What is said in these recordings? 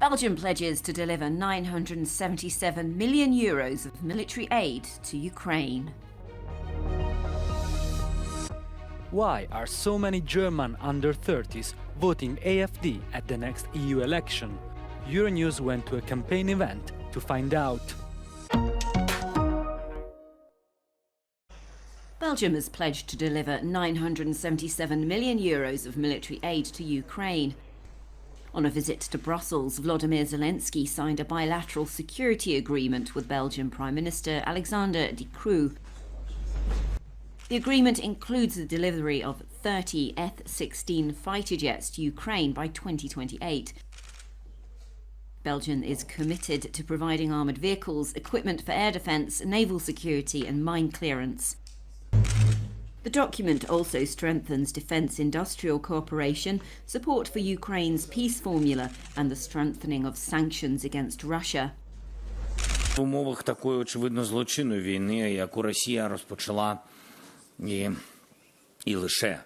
Belgium pledges to deliver €977 million of military aid to Ukraine. Why are so many German under-30s voting AfD at the next EU election? Euronews went to a campaign event to find out. Belgium has pledged to deliver €977 million of military aid to Ukraine. On a visit to Brussels, Volodymyr Zelensky signed a bilateral security agreement with Belgian Prime Minister Alexander De Croo. The agreement includes the delivery of 30 F-16 fighter jets to Ukraine by 2028. Belgium is committed to providing armoured vehicles, equipment for air defence, naval security and mine clearance. The document also strengthens defence industrial cooperation, support for Ukraine's peace formula and the strengthening of sanctions against Russia. В умовах такої, очевидно, злочинної війни, яку Росія розпочала, і лише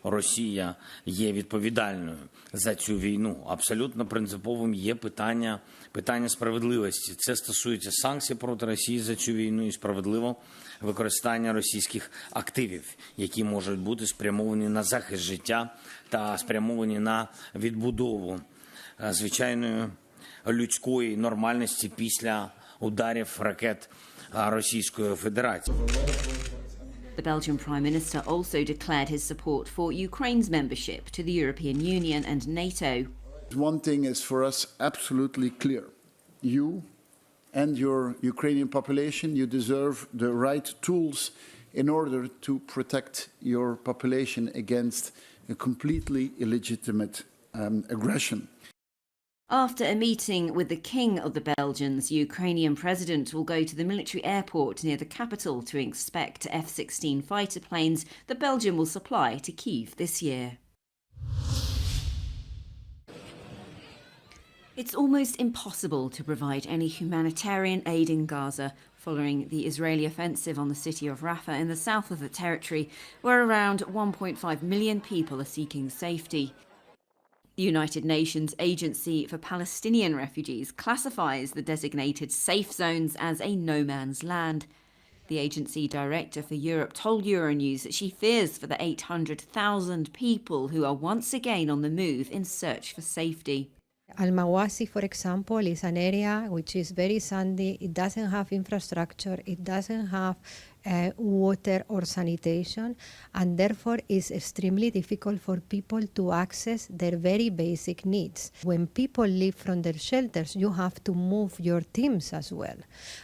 Росія є відповідальною за цю війну. Абсолютно принциповим є питання справедливості. Це стосується санкцій проти Росії за цю війну і справедливого використання російських активів, які можуть бути спрямовані на захист життя та спрямовані на відбудову звичайної людської нормальності після ударів ракет Російської Федерації. The Belgian Prime Minister also declared his support for Ukraine's membership to the European Union and NATO. One thing is for us absolutely clear. You and your Ukrainian population, you deserve the right tools in order to protect your population against a completely illegitimate aggression. After a meeting with the King of the Belgians, Ukrainian president will go to the military airport near the capital to inspect F-16 fighter planes that Belgium will supply to Kyiv this year. It's almost impossible to provide any humanitarian aid in Gaza following the Israeli offensive on the city of Rafah in the south of the territory, where around 1.5 million people are seeking safety. The United Nations Agency for Palestinian Refugees classifies the designated safe zones as a no-man's land. The agency director for Europe told Euronews that she fears for the 800,000 people who are once again on the move in search for safety. Al-Mawasi, for example, is an area which is very sandy. It doesn't have infrastructure, it doesn't have water or sanitation, and therefore is extremely difficult for people to access their very basic needs. When people leave from their shelters, you have to move your teams as well,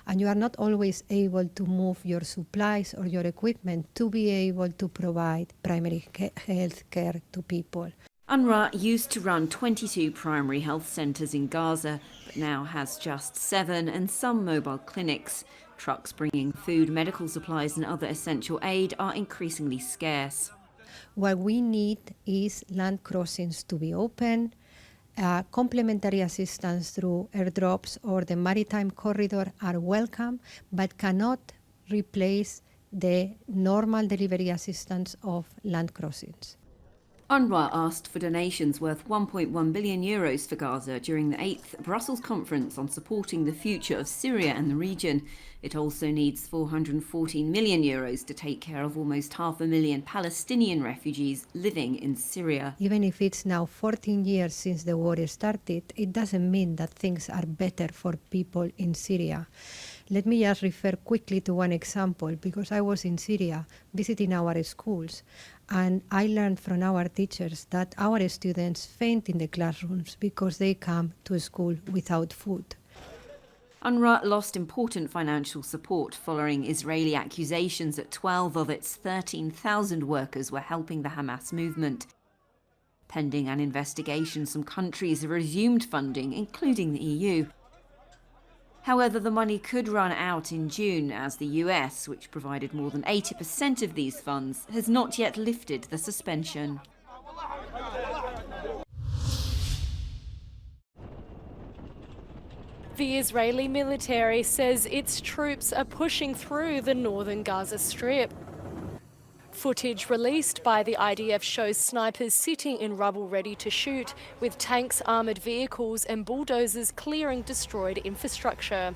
and you are not always able to move your supplies or your equipment to be able to provide primary health care to people. Unrwa used to run 22 primary health centres in Gaza, but now has just 7 and some mobile clinics. Trucks bringing food, medical supplies and other essential aid are increasingly scarce. What we need is land crossings to be open, complementary assistance through airdrops or the maritime corridor are welcome, but cannot replace the normal delivery assistance of land crossings. Unrwa asked for donations worth €1.1 billion for Gaza during the 8th Brussels conference on supporting the future of Syria and the region. It also needs €414 million to take care of almost 500,000 Palestinian refugees living in Syria. Even if it's now 14 years since the war started, it doesn't mean that things are better for people in Syria. Let me just refer quickly to one example, because I was in Syria visiting our schools, and I learned from our teachers that our students faint in the classrooms because they come to school without food. Unrwa lost important financial support following Israeli accusations that 12 of its 13,000 workers were helping the Hamas movement. Pending an investigation, some countries have resumed funding, including the EU. However, the money could run out in June as the US, which provided more than 80% of these funds, has not yet lifted the suspension. The Israeli military says its troops are pushing through the northern Gaza Strip. Footage released by the IDF shows snipers sitting in rubble ready to shoot, with tanks, armoured vehicles and bulldozers clearing destroyed infrastructure.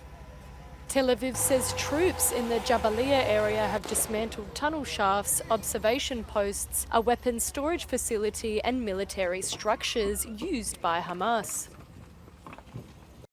Tel Aviv says troops in the Jabalia area have dismantled tunnel shafts, observation posts, a weapons storage facility and military structures used by Hamas.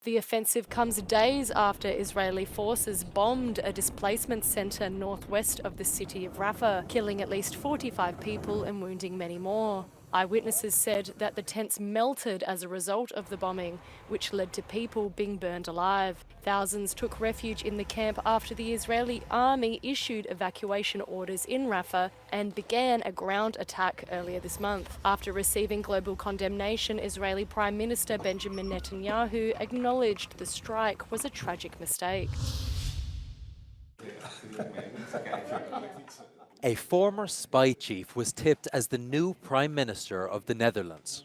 The offensive comes days after Israeli forces bombed a displacement centre northwest of the city of Rafah, killing at least 45 people and wounding many more. Eyewitnesses said that the tents melted as a result of the bombing, which led to people being burned alive. Thousands took refuge in the camp after the Israeli army issued evacuation orders in Rafah and began a ground attack earlier this month. After receiving global condemnation, Israeli Prime Minister Benjamin Netanyahu acknowledged the strike was a tragic mistake. A former spy chief was tipped as the new Prime Minister of the Netherlands.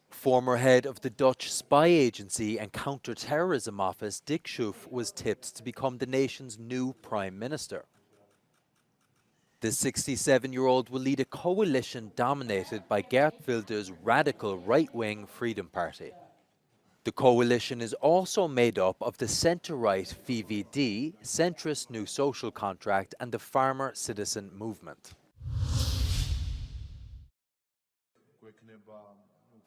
Former head of the Dutch spy agency and counter-terrorism office, Dick Schoof, was tipped to become the nation's new Prime Minister. The 67-year-old will lead a coalition dominated by Geert Wilders' radical right-wing Freedom Party. The coalition is also made up of the centre-right VVD, centrist New Social Contract and the Farmer Citizen Movement.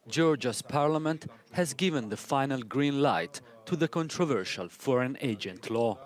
Georgia's parliament has given the final green light to the controversial foreign agent law.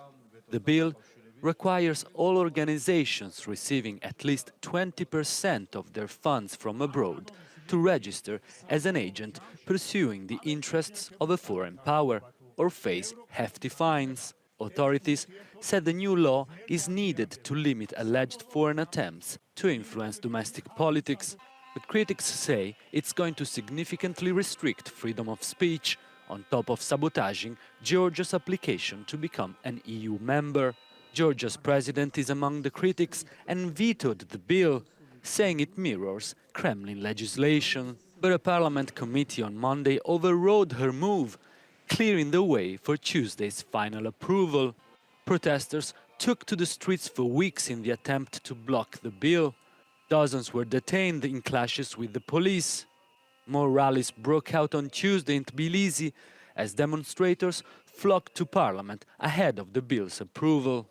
The bill requires all organizations receiving at least 20% of their funds from abroad to register as an agent pursuing the interests of a foreign power or face hefty fines. Authorities said the new law is needed to limit alleged foreign attempts to influence domestic politics, but critics say it's going to significantly restrict freedom of speech, on top of sabotaging Georgia's application to become an EU member. Georgia's president is among the critics and vetoed the bill, saying it mirrors Kremlin legislation. But a parliament committee on Monday overrode her move, clearing the way for Tuesday's final approval. Protesters took to the streets for weeks in the attempt to block the bill. Dozens were detained in clashes with the police. More rallies broke out on Tuesday in Tbilisi as demonstrators flocked to parliament ahead of the bill's approval.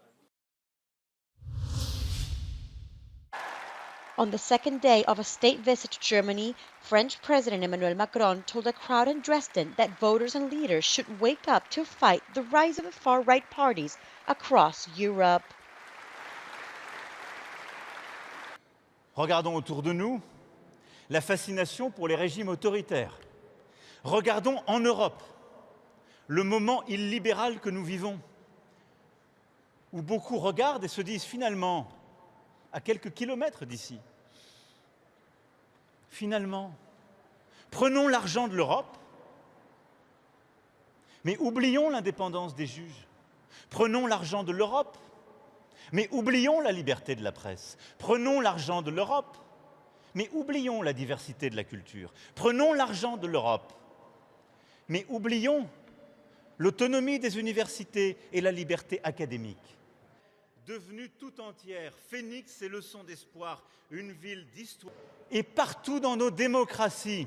On the second day of a state visit to Germany, French President Emmanuel Macron told a crowd in Dresden that voters and leaders should wake up to fight the rise of the far-right parties across Europe. Regardons autour de nous la fascination pour les régimes autoritaires. Regardons en Europe le moment illibéral que nous vivons, où beaucoup regardent et se disent finalement, à quelques kilomètres d'ici, finalement, prenons l'argent de l'Europe, mais oublions l'indépendance des juges. Prenons l'argent de l'Europe, mais oublions la liberté de la presse. Prenons l'argent de l'Europe, mais oublions la diversité de la culture. Prenons l'argent de l'Europe, mais oublions l'autonomie des universités et la liberté académique. Devenue tout entière, Phoenix et leçon d'espoir, une ville d'histoire. Et partout dans nos démocraties,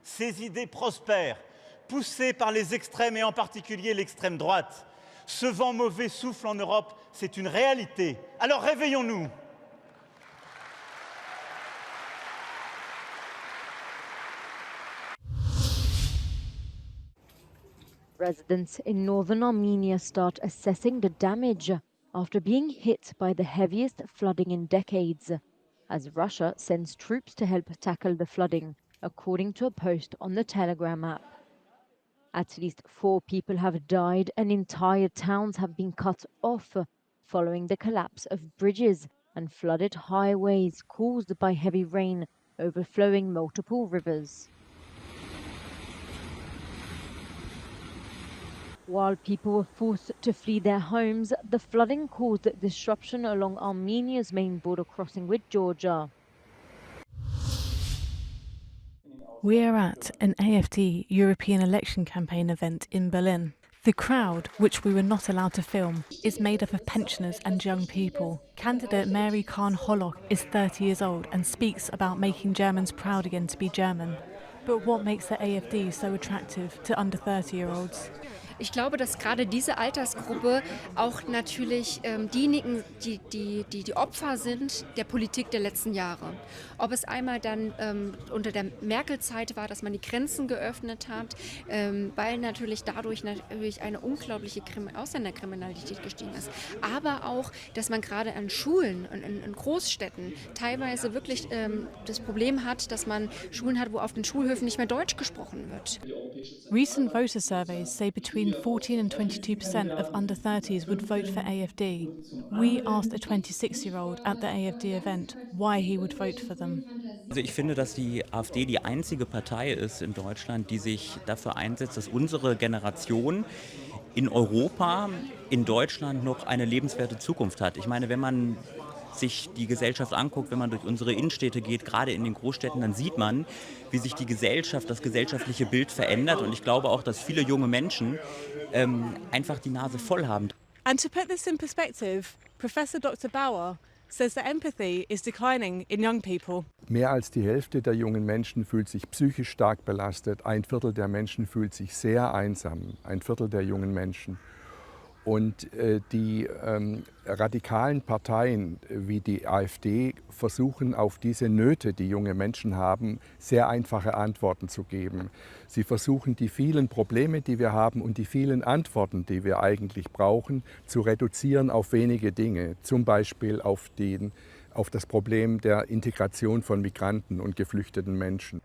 ces idées prospèrent, poussées par les extrêmes et en particulier l'extrême droite. Ce vent mauvais souffle en Europe, c'est une réalité. Alors réveillons-nous. Residents in northern Armenia start assessing the damage after being hit by the heaviest flooding in decades, as Russia sends troops to help tackle the flooding, according to a post on the Telegram app. At least 4 people have died and entire towns have been cut off following the collapse of bridges and flooded highways caused by heavy rain overflowing multiple rivers. While people were forced to flee their homes, the flooding caused disruption along Armenia's main border crossing with Georgia. We are at an AfD European election campaign event in Berlin. The crowd, which we were not allowed to film, is made up of pensioners and young people. Candidate Mary Khan-Hollock is 30 years old and speaks about making Germans proud again to be German. But what makes the AfD so attractive to under 30-year-olds? Ich glaube, dass gerade diese Altersgruppe auch natürlich diejenigen, die Opfer sind der Politik der letzten Jahre. Ob es einmal dann unter der Merkel-Zeit war, dass man die Grenzen geöffnet hat, weil natürlich dadurch eine unglaubliche Ausländerkriminalität gestiegen ist. Aber auch, dass man gerade an Schulen, in Großstädten teilweise wirklich das Problem hat, dass man Schulen hat, wo auf den Schulhöfen nicht mehr Deutsch gesprochen wird. Recent voter surveys say between 14 and 22% of under 30s would vote for AfD. We asked a 26-year-old at the AfD event why he would vote for them. Also ich finde, dass die AfD die einzige Partei ist in Deutschland, die sich dafür einsetzt, dass unsere Generation in Europa, in Deutschland noch eine lebenswerte Zukunft hat. Ich meine, wenn man sich die Gesellschaft anguckt, wenn man durch unsere Innenstädte geht, gerade in den Großstädten, dann sieht man, wie sich die Gesellschaft, das gesellschaftliche Bild verändert. Und ich glaube auch, dass viele junge Menschen einfach die Nase voll haben. And to put this in perspective, Professor Dr. Bauer says that empathy is declining in young people. Mehr als die Hälfte der jungen Menschen fühlt sich psychisch stark belastet. 1/4 der Menschen fühlt sich sehr einsam. 1/4 der jungen Menschen. Und die radikalen Parteien wie die AfD versuchen auf diese Nöte, die junge Menschen haben, sehr einfache Antworten zu geben. Sie versuchen die vielen Probleme, die wir haben und die vielen Antworten, die wir eigentlich brauchen, zu reduzieren auf wenige Dinge. Zum Beispiel auf das Problem der Integration von Migranten und geflüchteten Menschen.